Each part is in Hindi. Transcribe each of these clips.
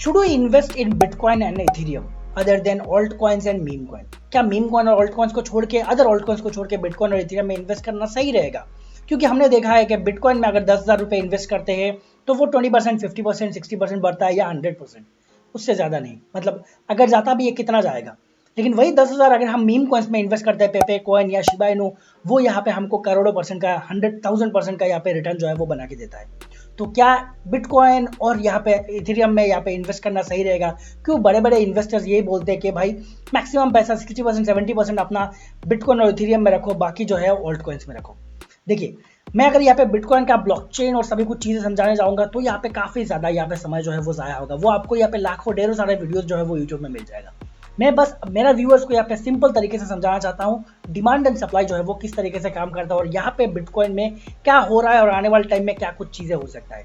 Should we invest in bitcoin and Ethereum other than alt coins and meme coin? क्या मीम कॉइन और ऑल्ट कॉइन्स को छोड़ के, अदर ऑल्ट कॉइन्स को छोड़ के बिटकॉइन और इथेरियम में इन्वेस्ट करना सही रहेगा? क्योंकि हमने देखा है कि बिटकॉइन में अगर 10,000 रुपये इन्वेस्ट करते हैं तो वो 20%, 50%, 60% बढ़ता है या 100%, उससे ज़्यादा नहीं। मतलब अगर जाता भी है कितना जाएगा। लेकिन वही 10,000 अगर हम मीम कॉइन्स में इन्वेस्ट करते हैं, पेपे कॉइन या शिबा इनू, वो यहाँ पे हमको करोड़ों परसेंट का, 100,000% का यहाँ पे रिटर्न जो है वो बना के देता है। तो क्या बिटकॉइन और यहाँ पे इथेरियम में यहाँ पे इन्वेस्ट करना सही रहेगा? क्यों बड़े बड़े इन्वेस्टर्स यही बोलते हैं कि भाई मैक्सिमम पैसा 60%, 70% अपना बिटकॉइन और इथेरियम में रखो, बाकी जो है ऑल्ट कॉइन्स में रखो। देखिए, मैं अगर यहाँ पे बिटकॉइन का ब्लॉकचेन और सभी कुछ चीजें समझाने जाऊंगा तो यहाँ पे काफी ज्यादा यहाँ पे समय जो है वो जाया होगा। वो आपको यहाँ पे लाखों ढेरों सारे वीडियोस जो है वो यूट्यूब में मिल जाएगा। मैं बस मेरा व्यूअर्स को यहाँ पे सिंपल तरीके से समझाना चाहता हूँ डिमांड एंड सप्लाई जो है वो किस तरीके से काम करता है और यहाँ पे बिटकॉइन में क्या हो रहा है और आने वाले टाइम में क्या कुछ चीजें हो सकता है।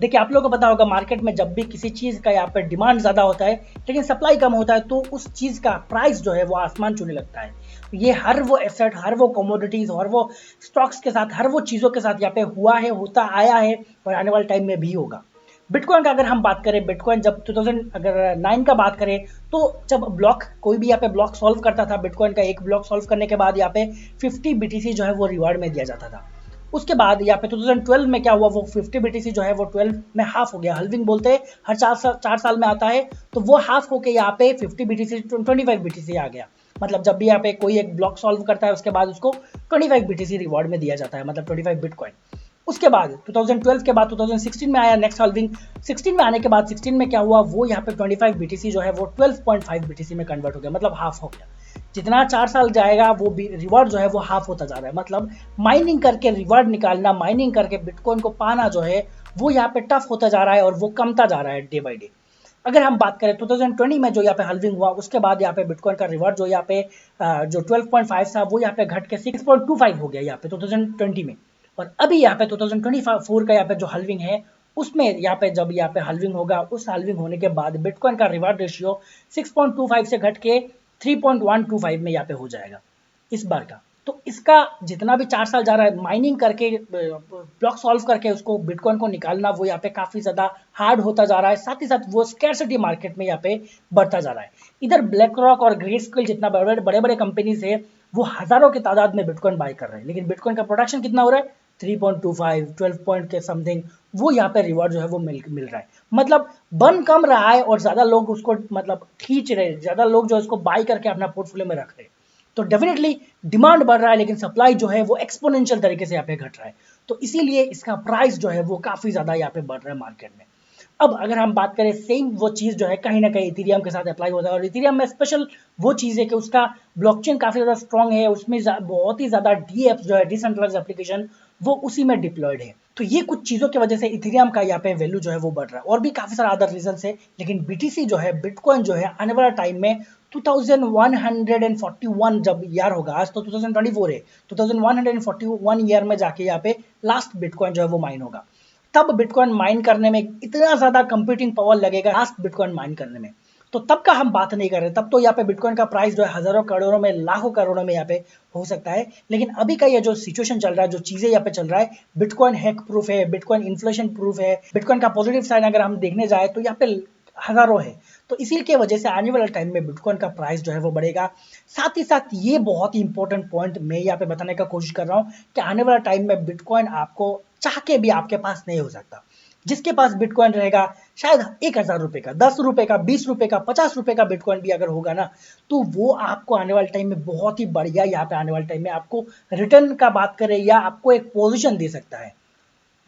देखिए, आप लोगों को पता होगा मार्केट में जब भी किसी चीज का यहाँ पे डिमांड ज्यादा होता है लेकिन सप्लाई कम होता है तो उस चीज का प्राइस जो है वो आसमान छूने लगता है। ये हर वो एसेट, हर वो कमोडिटीज, हर वो स्टॉक्स के साथ, हर वो चीजों के साथ यहाँ पे हुआ है, होता आया है और आने वाले टाइम में भी होगा। बिटकॉइन का अगर हम बात करें, बिटकॉइन जब 2009 का बात करें तो जब ब्लॉक, कोई भी यहाँ पे ब्लॉक सॉल्व करता था, बिटकॉइन का एक ब्लॉक सॉल्व करने के बाद यहाँ पे 50 बीटीसी जो है वो रिवार्ड में दिया जाता था। उसके बाद यहाँ पे 2012 में क्या हुआ, वो 50 बीटीसी जो है वो 12 में हाफ हो गया। हल्विंग बोलते हैं, हर 4 साल में आता है, तो वो हाफ होके यहाँ पे 50 बीटीसी 25 बीटीसी आ गया। मतलब जब भी यहाँ पे कोई एक ब्लॉक सॉल्व करता है उसके बाद उसको 25 बीटीसी रिवॉर्ड में दिया जाता है, मतलब 25 बिटकॉइन। उसके बाद 2012 के बाद 2016 में आया नेक्स्ट हल्विंग। 16 में आने के बाद 16 में क्या हुआ, वो यहाँ पे 25 बीटीसी जो है वो 12.5 बीटीसी में कन्वर्ट हो गया, मतलब हाफ हो गया। जितना 4 साल जाएगा वो रिवॉर्ड जो है वो हाफ होता जा रहा है। मतलब माइनिंग करके रिवॉर्ड निकालना, माइनिंग करके बिटकॉइन को पाना जो है वो यहाँ पे टफ होता जा रहा है और वो कमता जा रहा है डे बाई डे। अगर हम बात करें 2020 में जो यहाँ पे हल्विंग हुआ, उसके बाद यहाँ पे बिटकॉइन का रिवॉर्ड जो यहाँ पे जो 12.5 था वो यहाँ पे घट के 6.25 हो गया यहाँ पे 2020 में। और अभी यहाँ पे 2024 का यहाँ पे जो हल्विंग है उसमें यहाँ पे जब यहाँ पे हल्विंग होगा, उस हल्विंग होने के बाद बिटकॉइन का रिवॉर्ड रेशियो 6.25 से घट के 3.125 में यहाँ पे हो जाएगा इस बार का। तो इसका जितना भी 4 साल जा रहा है माइनिंग करके, ब्लॉक सॉल्व करके उसको बिटकॉइन को निकालना, वो यहाँ पे काफी ज्यादा हार्ड होता जा रहा है। साथ ही साथ वो स्कैर्सिटी मार्केट में यहाँ पे बढ़ता जा रहा है। इधर ब्लैक रॉक और ग्रेस्केल जितना बड़े बड़े कंपनीज है वो हजारों की तादाद में बिटकॉइन बाय कर रहे हैं, लेकिन बिटकॉइन का प्रोडक्शन कितना हो रहा है, 3.25, 12 पॉइंट के समथिंग वो यहाँ पे रिवॉर्ड जो है वो मिल रहा है। मतलब बन कम रहा है और ज्यादा लोग उसको मतलब खींच रहे हैं, ज्यादा लोग जो इसको बाय करके अपना पोर्टफोलियो में रख रहे हैं। तो डेफिनेटली डिमांड बढ़ रहा है लेकिन सप्लाई जो है वो एक्सपोनेंशियल तरीके से यहाँ पे घट रहा है। तो इसीलिए इसका प्राइस जो है वो काफी ज्यादा यहाँ पे बढ़ रहा है मार्केट में। अब अगर हम बात करें, सेम वो चीज जो है कहीं ना कहीं इथेरियम के साथ अप्लाई होता है और इथेरियम में स्पेशल वो चीज है कि उसका ब्लॉकचेन काफी ज्यादा स्ट्रांग है, उसमें बहुत ही ज्यादा डीएफ जो है डिसेंट्रलाइज्ड एप्लीकेशन वो उसी में डिप्लॉयड है। तो ये कुछ चीजों की वजह से इथेरियम का यहाँ पे वैल्यू जो है वो बढ़ रहा है और भी काफी सारा अदर रीजन है। लेकिन बीटीसी जो है, बिटकॉइन जो है, आने वाला टाइम में 2141 जब ईयर होगा, आज तो 2024 है, 2141 ईयर में जाके यहाँ पे लास्ट बिटकॉइन जो है वो माइन होगा। तब बिटकॉइन माइन करने में इतना ज्यादा कंप्यूटिंग पावर लगेगा लास्ट बिटकॉइन माइन करने में, तो तब का हम बात नहीं कर रहे। तब तो यहाँ पे बिटकॉइन का प्राइस जो है हजारों करोड़ों में, लाखों करोड़ों में यहाँ पे हो सकता है। लेकिन अभी का ये जो सिचुएशन चल रहा है, जो चीजें यहाँ पे चल रहा है, बिटकॉइन हैक प्रूफ है, बिटकॉइन इन्फ्लेशन प्रूफ है, बिटकॉइन का पॉजिटिव साइन अगर हम देखने जाए तो यहाँ पे हजारों है। तो इसी की वजह से आने वाले टाइम में बिटकॉइन का प्राइस जो है वो बढ़ेगा। साथ ही साथ ये बहुत ही इंपॉर्टेंट पॉइंट मैं यहाँ पे बताने का कोशिश कर रहा हूँ कि आने वाला टाइम में बिटकॉइन आपको चाह के भी आपके पास नहीं हो सकता। जिसके पास बिटकॉइन रहेगा, शायद 1,000 रुपए का, 10 रुपए का, 20 रुपए का, 50 रुपए का बिटकॉइन भी अगर होगा ना, तो वो आपको आने वाले टाइम में बहुत ही बढ़िया, यहाँ पे आने वाले टाइम में आपको रिटर्न का बात करें या आपको एक पोजीशन दे सकता है।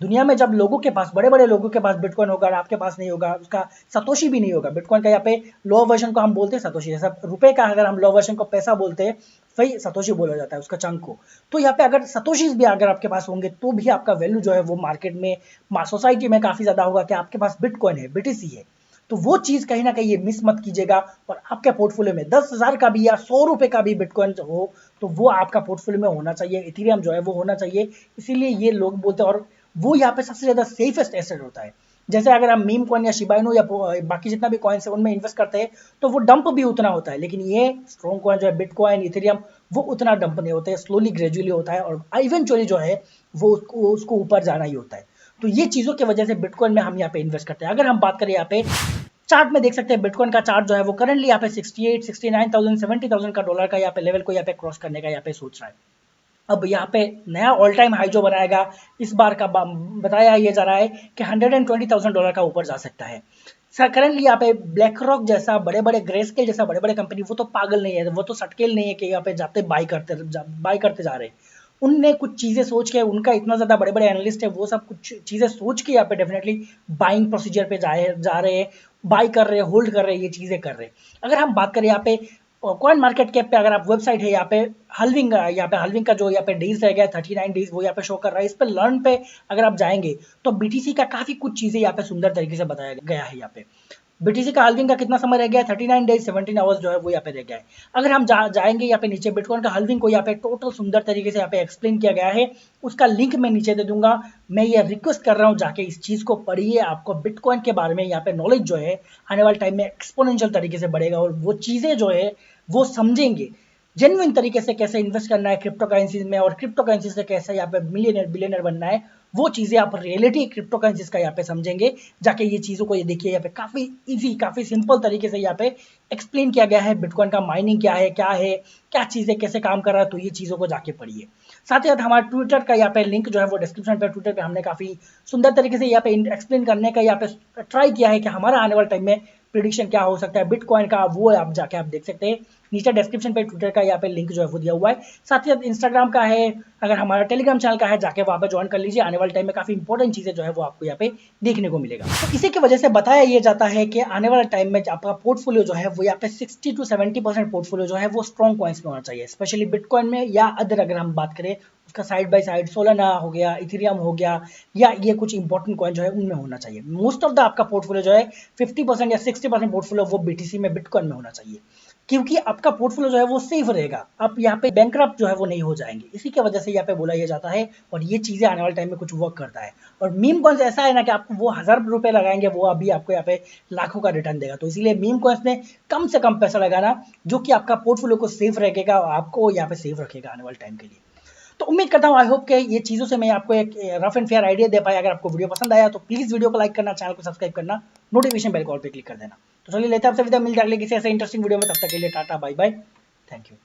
दुनिया में जब लोगों के पास, बड़े बड़े लोगों के पास बिटकॉइन होगा और आपके पास नहीं होगा, उसका सतोशी भी नहीं होगा। बिटकॉइन का यहाँ पे लो वर्जन को हम बोलते हैं सतोशी, जैसा रुपए का अगर हम लो वर्जन को पैसा बोलते हैं, वही सतोशी बोला जाता है उसका चंक को। तो यहाँ पे अगर सतोशीज भी अगर आपके पास होंगे तो भी आपका वैल्यू जो है वो मार्केट में, सोसाइटी में काफी ज्यादा होगा कि आपके पास बिटकॉइन है, बीटीसी है। तो वो चीज कहीं ना कहीं ये मिस मत कीजिएगा और आपके पोर्टफोलियो में 10,000 का भी या 100 रुपए का भी बिटकॉइन हो तो वो आपका पोर्टफोलियो में होना चाहिए, इथेरियम जो है वो होना चाहिए। इसीलिए ये लोग बोलते हैं, और वो यहाँ पे सबसे ज्यादा सेफेस्ट एसेट होता है। जैसे अगर हम मीम कॉइन या शिबा इनू या बाकी जितना भी कॉइन्स है उनमें इन्वेस्ट करते हैं तो वो डंप भी उतना होता है, लेकिन ये स्ट्रॉन्ग कॉइन जो है, बिटकॉइन, इथेरियम, वो उतना डंप नहीं होता है, स्लोली ग्रेजुअली होता है और इवेंचुअली जो है वो उसको ऊपर जाना ही होता है। तो ये चीजों की वजह से बिटकॉइन में हम यहाँ पे इन्वेस्ट करते हैं। अगर हम बात करें यहाँ पे चार्ट में देख सकते हैं बिटकॉइन का चार्ट जो है वो करंटली यहाँ पे 68, 69,000, 70,000 का डॉलर का यहाँ पे लेवल को यहाँ पे क्रॉस करने का यहाँ पे सोच रहा है। अब यहाँ पे नया ऑल टाइम हाई जो बनाएगा इस बार का बताया ये जा रहा है कि $120,000 का ऊपर जा सकता है। सर करंटली यहाँ पे ब्लैक रॉक जैसा बड़े बड़े ग्रेस्केल जैसा बड़े बड़े कंपनी वो तो पागल नहीं है, वो तो सटकेल नहीं है कि यहाँ पे जाते बाई करते जा रहे हैं। उनने कुछ चीज़ें सोच के, उनका इतना ज़्यादा बड़े बड़े एनालिस्ट है, वो सब कुछ चीज़ें सोच के यहाँ पे डेफिनेटली बाइंग प्रोसीजर पे जा रहे हैं, बाई कर रहे हैं, होल्ड कर रहे हैं, ये चीज़ें कर रहे हैं। अगर हम बात करें यहाँ पे कॉइन मार्केट कैप पे, अगर आप वेबसाइट है यहाँ पे हल्विंग का जो यहाँ पे डेज रह गया 39 डेज वो यहाँ पे शो कर रहा है। इस पे लर्न पे अगर आप जाएंगे तो बीटीसी का काफी कुछ चीजें यहाँ पे सुंदर तरीके से बताया गया है। यहाँ पे बीटीसी का हल्विंग का कितना समय रह गया है, 39 डेज 17 आवर्स जो है वो यहाँ पे रह गया है। अगर हम जाएंगे यहाँ पे नीचे बिटकॉइन का हल्विंग को यहाँ पे टोटल सुंदर तरीके से यहाँ पे एक्सप्लेन किया गया है, उसका लिंक मैं नीचे दे दूंगा। मैं ये रिक्वेस्ट कर रहा हूँ जाके इस चीज को पढ़िए, आपको बिटकॉइन के बारे में यहाँ पे नॉलेज जो है आने वाले टाइम में एक्सपोनेंशियल तरीके से बढ़ेगा और वो चीजें जो है वो समझेंगे जेन्युइन तरीके से कैसे इन्वेस्ट करना है क्रिप्टो करेंसीज में, और क्रिप्टो करेंसी से कैसे यहाँ पे मिलियनर बिलियनर बनना है। वो चीजें आप रियलिटी क्रिप्टो करेंसीज का यहाँ पे समझेंगे जाके। ये चीजों को ये देखिए, यहाँ पे काफी इजी काफी सिंपल तरीके से यहाँ पे एक्सप्लेन किया गया है बिटकॉइन का माइनिंग क्या है, क्या चीजें कैसे काम कर रहा है। तो ये चीजों को जाके पढ़िए। साथ ही साथ हमारा ट्विटर का यहाँ पे लिंक जो है वो डिस्क्रिप्शन पे, ट्विटर पे हमने काफी सुंदर तरीके से यहाँ पे एक्सप्लेन करने का यहाँ पे ट्राई किया है कि हमारा आने वाले टाइम में प्रिडिक्शन क्या हो सकता है बिटकॉइन का, वो आप जाके आप देख सकते हैं। नीचे डिस्क्रिप्शन पे ट्विटर का यहाँ पे लिंक जो है वो दिया हुआ है। साथ ही साथ इंस्टाग्राम का है, अगर हमारा टेलीग्राम चैनल का है जाके वहाँ पे ज्वाइन कर लीजिए। आने वाले टाइम में काफी इंपॉर्टेंट चीजें जो है वो आपको यहाँ पे देखने को मिलेगा। तो इसी की वजह से बताया ये जाता है कि आने वाले टाइम में आपका पोर्टफोलियो जो है वो यहाँ पे 60 to 70% पोर्टफोलियो जो है वो स्ट्रॉन्ग कॉइंस में होना चाहिए, स्पेशली बिटकॉइन में या अदर अगर हम बात करें उसका साइड बाय साइड सोलाना हो गया, इथेरियम हो गया, या ये कुछ इंपॉर्टेंट कॉइन जो है उनमें होना चाहिए। मोस्ट ऑफ द आपका पोर्टफोलियो जो है 50% या 60% पोर्टफोलियो वो बीटीसी में बिटकॉइन में होना चाहिए, क्योंकि आपका पोर्टफोलियो जो है वो सेफ रहेगा, आप यहाँ पे बैंकरप्ट जो है वो नहीं हो जाएंगे। इसी की वजह से यहाँ पे बोला यह जाता है और ये चीजें आने वाले टाइम में कुछ वर्क करता है। और मीम कॉइन्स ऐसा है ना कि आपको वो 1000 रुपए लगाएंगे वो अभी आपको यहाँ पे लाखों का रिटर्न देगा। तो इसीलिए मीम कॉइन्स में कम से कम पैसा लगाना जो कि आपका पोर्टफोलियो को सेफ रखेगा और आपको यहाँ पे सेफ रखेगा आने वाले टाइम के लिए। तो उम्मीद करता हूँ आई होप कि ये चीज़ों से मैं आपको एक रफ एंड फेयर आइडिया दे पाया। अगर आपको वीडियो पसंद आया तो प्लीज़ वीडियो को लाइक करना, चैनल को सब्सक्राइब करना, नोटिफिकेशन बेल कॉल पे क्लिक कर देना। तो चलिए लेते हैं आपसे विदा, मिल जाएंगे किसी ऐसे इंटरेस्टिंग वीडियो में। तब तक के लिए tata bye bye, thank you.